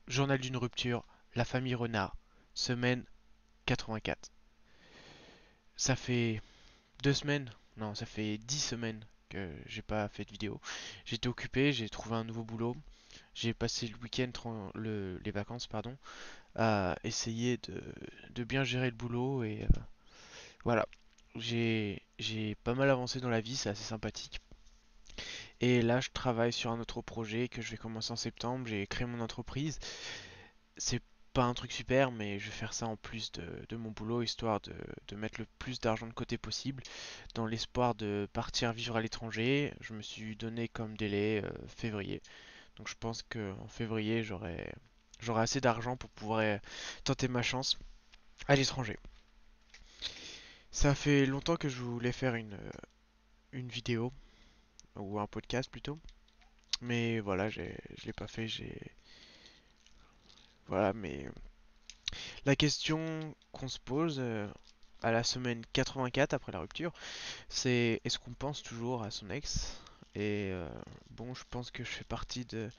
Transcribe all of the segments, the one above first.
Journal d'une rupture, la famille Renard, semaine 84. Ça fait 2 semaines, non, ça fait 10 semaines que j'ai pas fait de vidéo. J'étais occupé, j'ai trouvé un nouveau boulot. J'ai passé le week-end, les vacances, pardon, à essayer de bien gérer le boulot et voilà. J'ai pas mal avancé dans la vie, c'est assez sympathique. Et là, je travaille sur un autre projet que je vais commencer en septembre. J'ai créé mon entreprise. C'est pas un truc super, mais je vais faire ça en plus de mon boulot, histoire de mettre le plus d'argent de côté possible, dans l'espoir de partir vivre à l'étranger. Je me suis donné comme délai février. Donc je pense qu'en février, j'aurai assez d'argent pour pouvoir tenter ma chance à l'étranger. Ça fait longtemps que je voulais faire une vidéo, ou un podcast plutôt. Mais voilà, je l'ai pas fait. Voilà, mais la question qu'on se pose à la semaine 84 après la rupture, c'est est-ce qu'on pense toujours à son ex? Et bon, je pense que je fais partie de,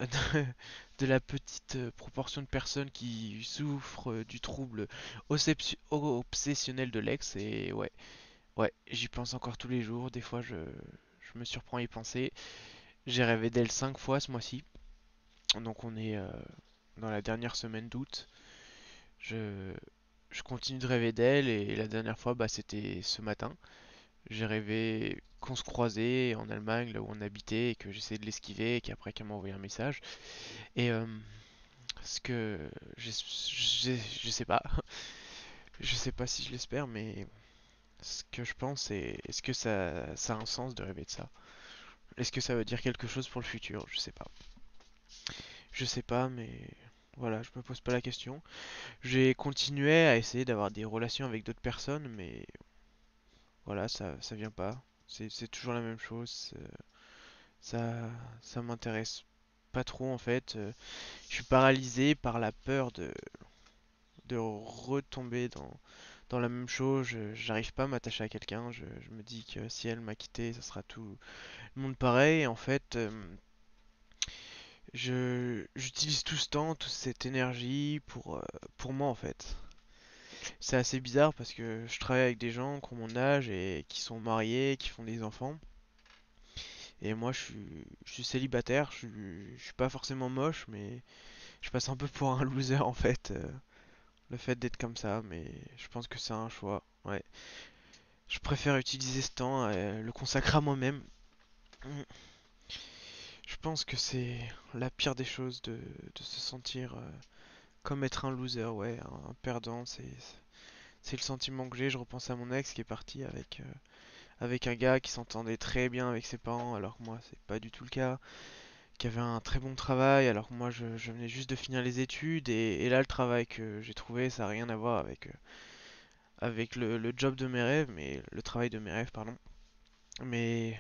de la petite proportion de personnes qui souffrent du trouble obsessionnel de l'ex. Et ouais, ouais, j'y pense encore tous les jours. Des fois, je me surprends à y penser. J'ai rêvé d'elle 5 fois ce mois-ci. Donc on est dans la dernière semaine d'août. Je, je continue de rêver d'elle et la dernière fois, bah, c'était ce matin. J'ai rêvé qu'on se croisait en Allemagne, là où on habitait, et que j'essayais de l'esquiver, et qu'après qu'elle m'a envoyé un message. Et ce que je sais pas, je sais pas si je l'espère, mais ce que je pense, c'est est-ce que ça a un sens de rêver de ça? Est-ce que ça veut dire quelque chose pour le futur? Je sais pas. Je sais pas, mais voilà, je me pose pas la question. J'ai continué à essayer d'avoir des relations avec d'autres personnes, mais voilà, ça vient pas. C'est toujours la même chose. Ça, ça m'intéresse pas trop en fait. Je suis paralysé par la peur de retomber dans la même chose. J'arrive pas à m'attacher à quelqu'un. Je me dis que si elle m'a quitté, ça sera tout le monde pareil. Et en fait, j'utilise tout ce temps, toute cette énergie pour moi en fait. C'est assez bizarre parce que je travaille avec des gens qui ont mon âge et qui sont mariés, qui font des enfants. Et moi, je suis célibataire, je suis pas forcément moche, mais je passe un peu pour un loser en fait. Le fait d'être comme ça, mais je pense que c'est un choix. Ouais. Je préfère utiliser ce temps, le consacrer à moi-même. Mm. Je pense que c'est la pire des choses de se sentir comme être un loser, ouais, un perdant. C'est le sentiment que j'ai. Je repense à mon ex qui est parti avec un gars qui s'entendait très bien avec ses parents, alors que moi, c'est pas du tout le cas. Qui avait un très bon travail, alors que moi je venais juste de finir les études, et là le travail que j'ai trouvé, ça n'a rien à voir avec le job de mes rêves, mais le travail de mes rêves, pardon. Mais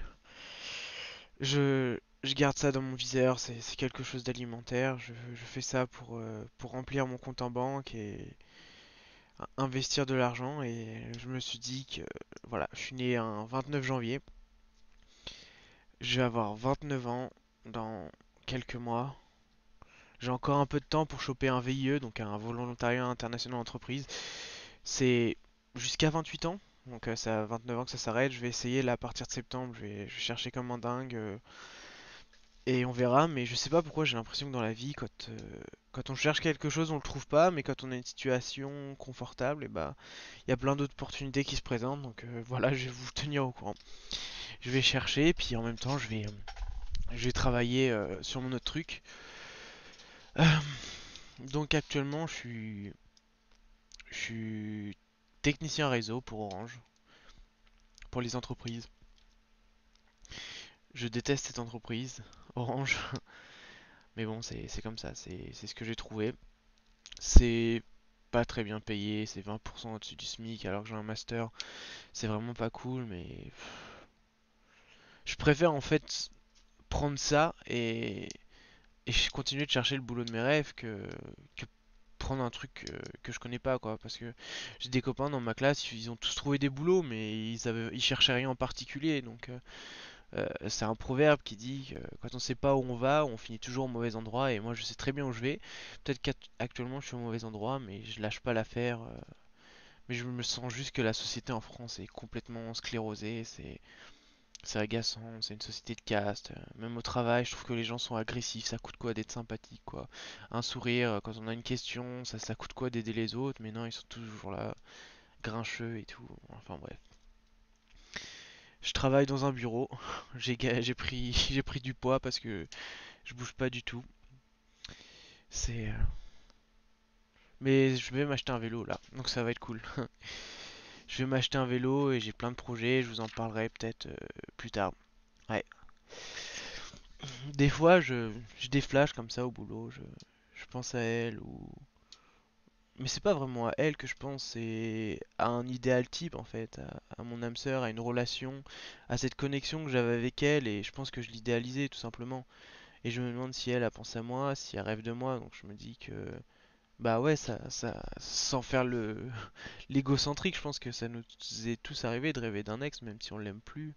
je garde ça dans mon viseur, c'est quelque chose d'alimentaire, je fais ça pour remplir mon compte en banque et investir de l'argent, et je me suis dit que, voilà, je suis né un 29 janvier, je vais avoir 29 ans dans quelques mois. J'ai encore un peu de temps pour choper un VIE, donc un volontariat international entreprise. C'est jusqu'à 28 ans, donc c'est à 29 ans que ça s'arrête. Je vais essayer là à partir de septembre, je vais chercher comme un dingue et on verra. Mais je sais pas pourquoi j'ai l'impression que dans la vie, quand on cherche quelque chose, on le trouve pas, mais quand on a une situation confortable, et bah il y a plein d'autres opportunités qui se présentent. Donc voilà, je vais vous tenir au courant. Je vais chercher, puis en même temps, je vais travailler sur mon autre truc. Euh, donc actuellement, je suis technicien réseau pour Orange, pour les entreprises. Je déteste cette entreprise, Orange, mais bon, c'est comme ça, c'est ce que j'ai trouvé. C'est pas très bien payé, c'est 20% au-dessus du SMIC alors que j'ai un master. C'est vraiment pas cool, mais je préfère en fait prendre ça et continuer de chercher le boulot de mes rêves que prendre un truc que je connais pas quoi. Parce que j'ai des copains dans ma classe, ils ont tous trouvé des boulots, mais ils cherchaient rien en particulier, donc C'est un proverbe qui dit que quand on sait pas où on va, on finit toujours au mauvais endroit. Et moi, je sais très bien où je vais. Peut-être qu'actuellement, je suis au mauvais endroit, mais je lâche pas l'affaire. Mais je me sens juste que la société en France est complètement sclérosée. C'est agaçant. C'est une société de caste. Même au travail, je trouve que les gens sont agressifs. Ça coûte quoi d'être sympathique, quoi. Un sourire quand on a une question, ça coûte quoi d'aider les autres. Mais non, ils sont toujours là, grincheux et tout. Enfin bref. Je travaille dans un bureau. J'ai pris, j'ai pris du poids parce que je bouge pas du tout. C'est. Mais je vais m'acheter un vélo là, donc ça va être cool. Je vais m'acheter un vélo et j'ai plein de projets. Je vous en parlerai peut-être plus tard. Ouais. Des fois, j'ai des flashs comme ça au boulot. Je pense à elle ou. Mais c'est pas vraiment à elle que je pense, c'est à un idéal type en fait, à mon âme sœur, à une relation, à cette connexion que j'avais avec elle et je pense que je l'idéalisais tout simplement. Et je me demande si elle a pensé à moi, si elle rêve de moi, donc je me dis que bah ouais, sans faire le l'égocentrique, je pense que ça nous est tous arrivé de rêver d'un ex, même si on l'aime plus.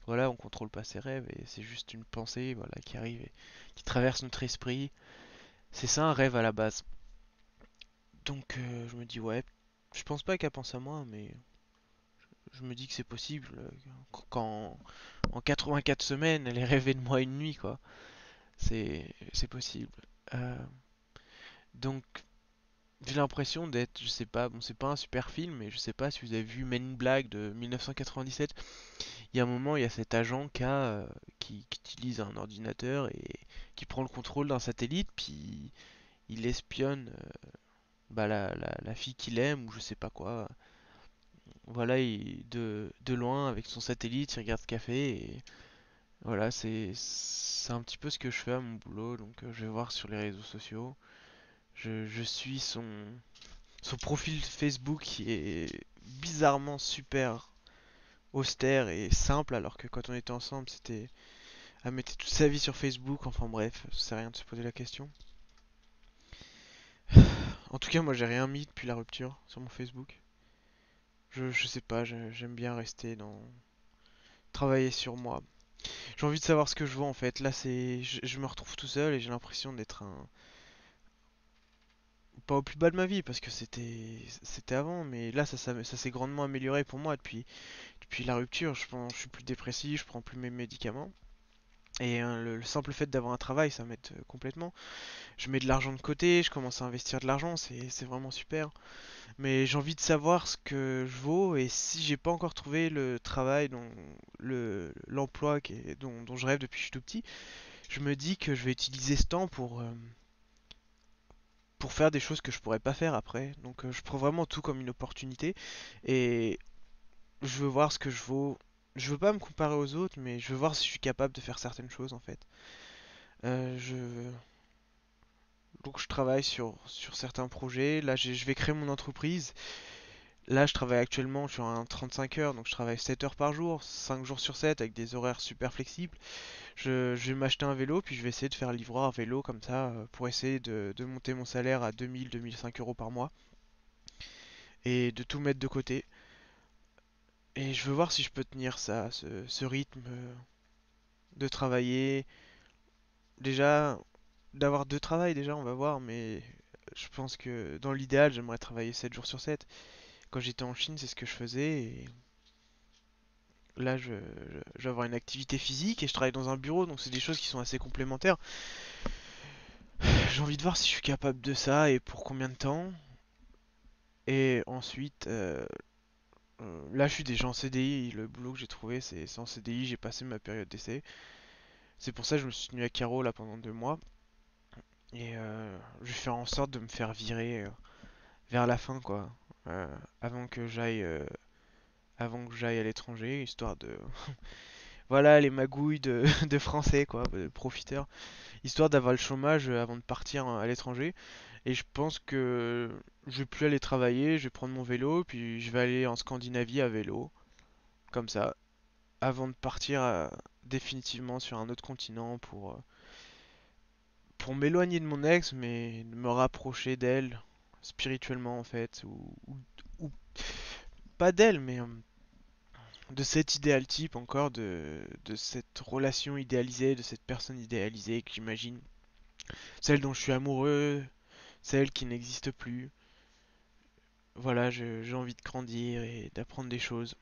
Voilà, on contrôle pas ses rêves et c'est juste une pensée, voilà, qui arrive et qui traverse notre esprit. C'est ça un rêve à la base. Donc je me dis ouais, je pense pas qu'elle pense à moi, mais je me dis que c'est possible qu'en en 84 semaines, elle ait rêvé de moi une nuit, quoi. C'est possible. Euh, donc j'ai l'impression d'être, je sais pas, bon c'est pas un super film, mais je sais pas si vous avez vu Men in Black de 1997. Il y a un moment, il y a cet agent qui utilise un ordinateur et qui prend le contrôle d'un satellite, puis il espionne bah, la fille qu'il aime ou je sais pas quoi. Voilà, de loin avec son satellite, il regarde ce qu'elle fait et voilà, c'est un petit peu ce que je fais à mon boulot. Donc je vais voir sur les réseaux sociaux. Je suis son profil Facebook qui est bizarrement super austère et simple, alors que quand on était ensemble, c'était à mettre toute sa vie sur Facebook. Enfin bref, ça sert à rien de se poser la question. En tout cas, moi j'ai rien mis depuis la rupture sur mon Facebook. Je sais pas, j'aime bien rester dans. Travailler sur moi. J'ai envie de savoir ce que je veux en fait. Là, je me retrouve tout seul et j'ai l'impression d'être un. Pas au plus bas de ma vie parce que c'était avant, mais là ça s'est grandement amélioré pour moi depuis la rupture. Je suis plus dépressif, je prends plus mes médicaments. Et le simple fait d'avoir un travail, ça m'aide complètement. Je mets de l'argent de côté, je commence à investir de l'argent, c'est vraiment super. Mais j'ai envie de savoir ce que je vaux et si j'ai pas encore trouvé le travail l'emploi dont je rêve depuis que je suis tout petit, je me dis que je vais utiliser ce temps pour faire des choses que je pourrais pas faire après. Donc je prends vraiment tout comme une opportunité et je veux voir ce que je vaux. Je veux pas me comparer aux autres, mais je veux voir si je suis capable de faire certaines choses en fait. Euh, je... Donc je travaille sur certains projets. Là, je vais créer mon entreprise. Là, je travaille actuellement sur un 35 heures, donc je travaille 7 heures par jour, 5 jours sur 7 avec des horaires super flexibles. Je vais m'acheter un vélo, puis je vais essayer de faire livreur à vélo comme ça pour essayer de monter mon salaire à 2000-2005 euros par mois et de tout mettre de côté. Et je veux voir si je peux tenir ça, ce rythme de travailler. Déjà, d'avoir deux travails déjà, on va voir, mais je pense que dans l'idéal, j'aimerais travailler 7 jours sur 7. Quand j'étais en Chine, c'est ce que je faisais et là, je vais avoir une activité physique et je travaille dans un bureau, donc c'est des choses qui sont assez complémentaires. J'ai envie de voir si je suis capable de ça et pour combien de temps. Et ensuite, là, je suis déjà en CDI. Le boulot que j'ai trouvé, c'est en CDI. J'ai passé ma période d'essai. C'est pour ça que je me suis tenu à carreau là pendant 2 mois. Et je vais faire en sorte de me faire virer vers la fin, quoi. Euh, avant que avant que j'aille à l'étranger, histoire de, voilà, les magouilles de français, quoi, de profiteurs, histoire d'avoir le chômage avant de partir à l'étranger. Et je pense que je vais plus aller travailler, je vais prendre mon vélo, puis je vais aller en Scandinavie à vélo, comme ça, avant de partir définitivement sur un autre continent pour m'éloigner de mon ex, mais de me rapprocher d'elle spirituellement en fait, ou pas d'elle, mais de cet idéal type encore, de cette relation idéalisée, de cette personne idéalisée que j'imagine. Celle dont je suis amoureux, celle qui n'existe plus. Voilà, j'ai envie de grandir et d'apprendre des choses.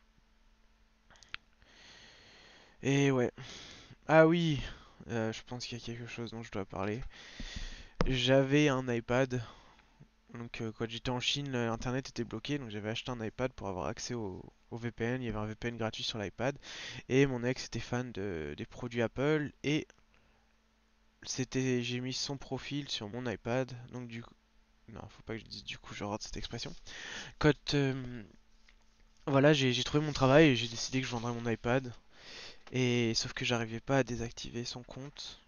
Et ouais. Ah oui, je pense qu'il y a quelque chose dont je dois parler. J'avais un iPad. Donc quand j'étais en Chine, l'internet était bloqué, donc j'avais acheté un iPad pour avoir accès au VPN. Il y avait un VPN gratuit sur l'iPad. Et mon ex était fan des produits Apple. Et j'ai mis son profil sur mon iPad. Donc du coup, non, faut pas que je dise du coup, je rate cette expression. Quand voilà, j'ai trouvé mon travail et j'ai décidé que je vendrais mon iPad. Et sauf que j'arrivais pas à désactiver son compte.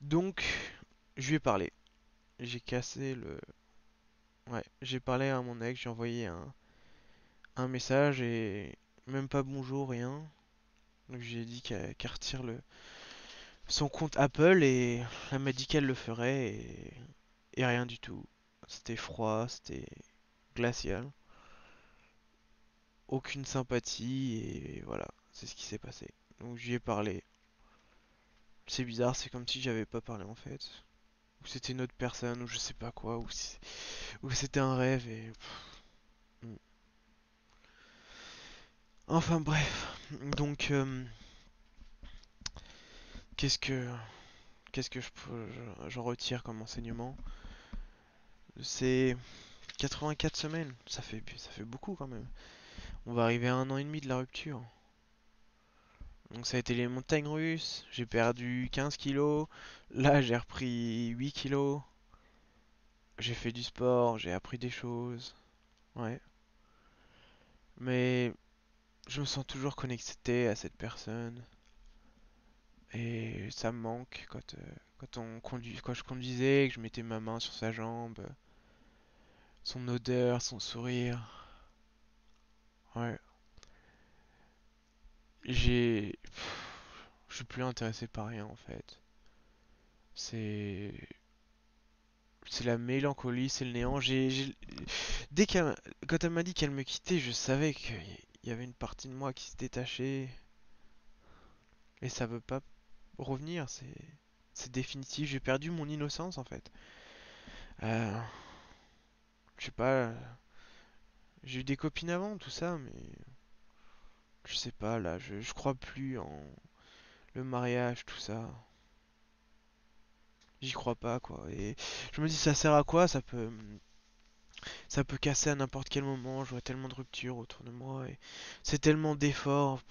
Donc je lui ai parlé. J'ai cassé le. Ouais, j'ai parlé à mon ex, j'ai envoyé un message et même pas bonjour, rien. Donc j'ai dit qu'elle retire son compte Apple et elle m'a dit qu'elle le ferait et rien du tout. C'était froid, c'était glacial, aucune sympathie et voilà, c'est ce qui s'est passé. Donc j'y ai parlé. C'est bizarre, c'est comme si j'avais pas parlé en fait. Ou c'était une autre personne, ou je sais pas quoi, ou c'était un rêve et. Hmm. Enfin bref. Donc qu'est-ce que qu'est-ce que j'en retire comme enseignement? C'est 84 semaines, ça fait beaucoup quand même. On va arriver à un an et demi de la rupture. Donc ça a été les montagnes russes, j'ai perdu 15 kilos, là j'ai repris 8 kilos, j'ai fait du sport, j'ai appris des choses, ouais. Mais je me sens toujours connecté à cette personne et ça me manque quand je conduisais, que je mettais ma main sur sa jambe, son odeur, son sourire, ouais. J'ai, je suis plus intéressé par rien en fait. C'est c'est la mélancolie, c'est le néant. Dès qu'elle, quand elle m'a dit qu'elle me quittait, je savais qu'il y avait une partie de moi qui se détachait et ça veut pas revenir. C'est définitif. J'ai perdu mon innocence en fait. Euh, je sais pas. J'ai eu des copines avant, tout ça, mais je sais pas là. Je crois plus en le mariage, tout ça. J'y crois pas quoi. Et je me dis ça sert à quoi? Ça peut casser à n'importe quel moment. Je vois tellement de ruptures autour de moi et c'est tellement d'efforts.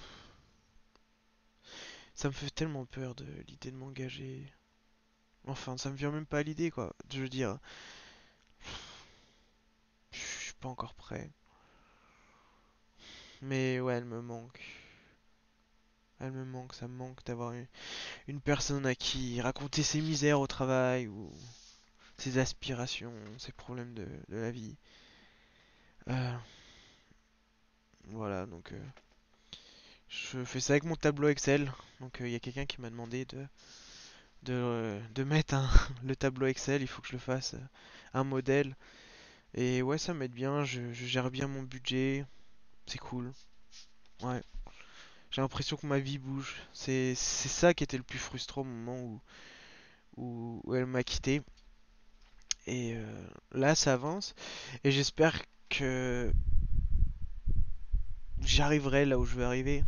Ça me fait tellement peur de l'idée de m'engager. Enfin, ça me vient même pas à l'idée, quoi. Je veux dire, je suis pas encore prêt. Mais ouais, elle me manque. Elle me manque, ça me manque d'avoir une personne à qui raconter ses misères au travail ou ses aspirations, ses problèmes de la vie. Euh, voilà, donc je fais ça avec mon tableau Excel. Donc il y a quelqu'un qui m'a demandé de mettre le tableau Excel, il faut que je le fasse, un modèle. Et ouais, ça m'aide bien, je gère bien mon budget, c'est cool. Ouais, j'ai l'impression que ma vie bouge. C'est ça qui était le plus frustrant au moment où elle m'a quitté. Et là, ça avance. Et j'espère que j'arriverai là où je veux arriver.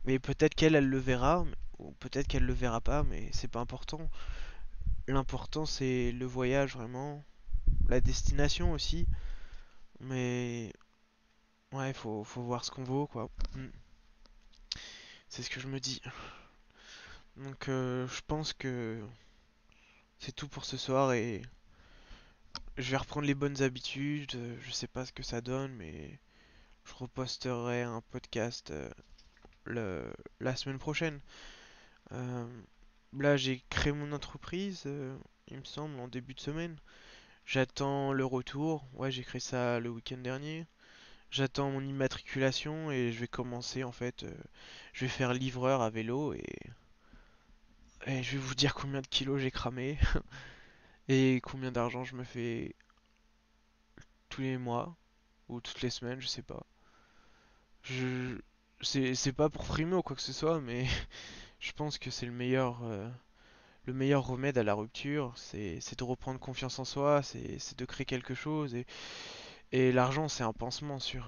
Mais peut-être elle le verra, ou peut-être qu'elle le verra pas, mais c'est pas important. L'important, c'est le voyage vraiment, la destination aussi. Mais ouais, faut voir ce qu'on vaut, quoi. C'est ce que je me dis. Donc je pense que c'est tout pour ce soir et je vais reprendre les bonnes habitudes. Je sais pas ce que ça donne, mais je reposterai un podcast la semaine prochaine. Euh, Là, j'ai créé mon entreprise, il me semble, en début de semaine. J'attends le retour. Ouais, j'ai créé ça le week-end dernier. J'attends mon immatriculation et je vais commencer en fait. Je vais faire livreur à vélo et je vais vous dire combien de kilos j'ai cramé et combien d'argent je me fais tous les mois ou toutes les semaines, je sais pas. Je, c'est pas pour frimer ou quoi que ce soit, mais je pense que c'est le meilleur remède à la rupture, c'est de reprendre confiance en soi, c'est de créer quelque chose. Et l'argent, c'est un pansement sur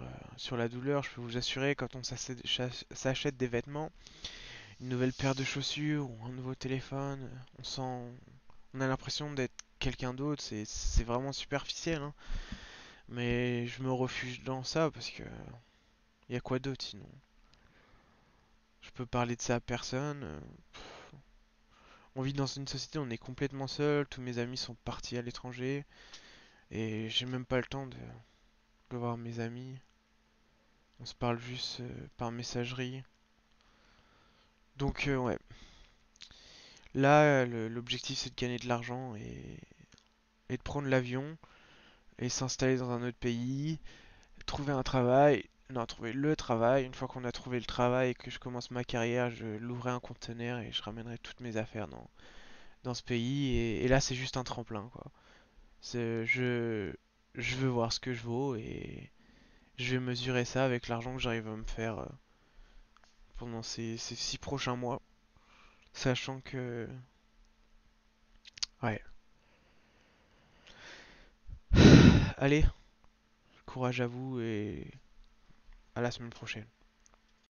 la douleur. Je peux vous assurer, quand on s'achète des vêtements, une nouvelle paire de chaussures ou un nouveau téléphone, on a l'impression d'être quelqu'un d'autre. C'est vraiment superficiel, hein. Mais je me refuge dans ça parce que y a quoi d'autre sinon? Je peux parler de ça à personne. On vit dans une société où on est complètement seul. Tous mes amis sont partis à l'étranger et j'ai même pas le temps de voir mes amis. On se parle juste par messagerie. Donc ouais, là l'objectif c'est de gagner de l'argent et de prendre l'avion et s'installer dans un autre pays, trouver un travail, non, trouver le travail. Une fois qu'on a trouvé le travail et que je commence ma carrière, je louerai un conteneur et je ramènerai toutes mes affaires dans ce pays. Et là, c'est juste un tremplin, quoi. C'est- Je, je veux voir ce que je vaux et je vais mesurer ça avec l'argent que j'arrive à me faire pendant ces 6 prochains mois. Sachant que... Ouais. Allez, courage à vous et à la semaine prochaine.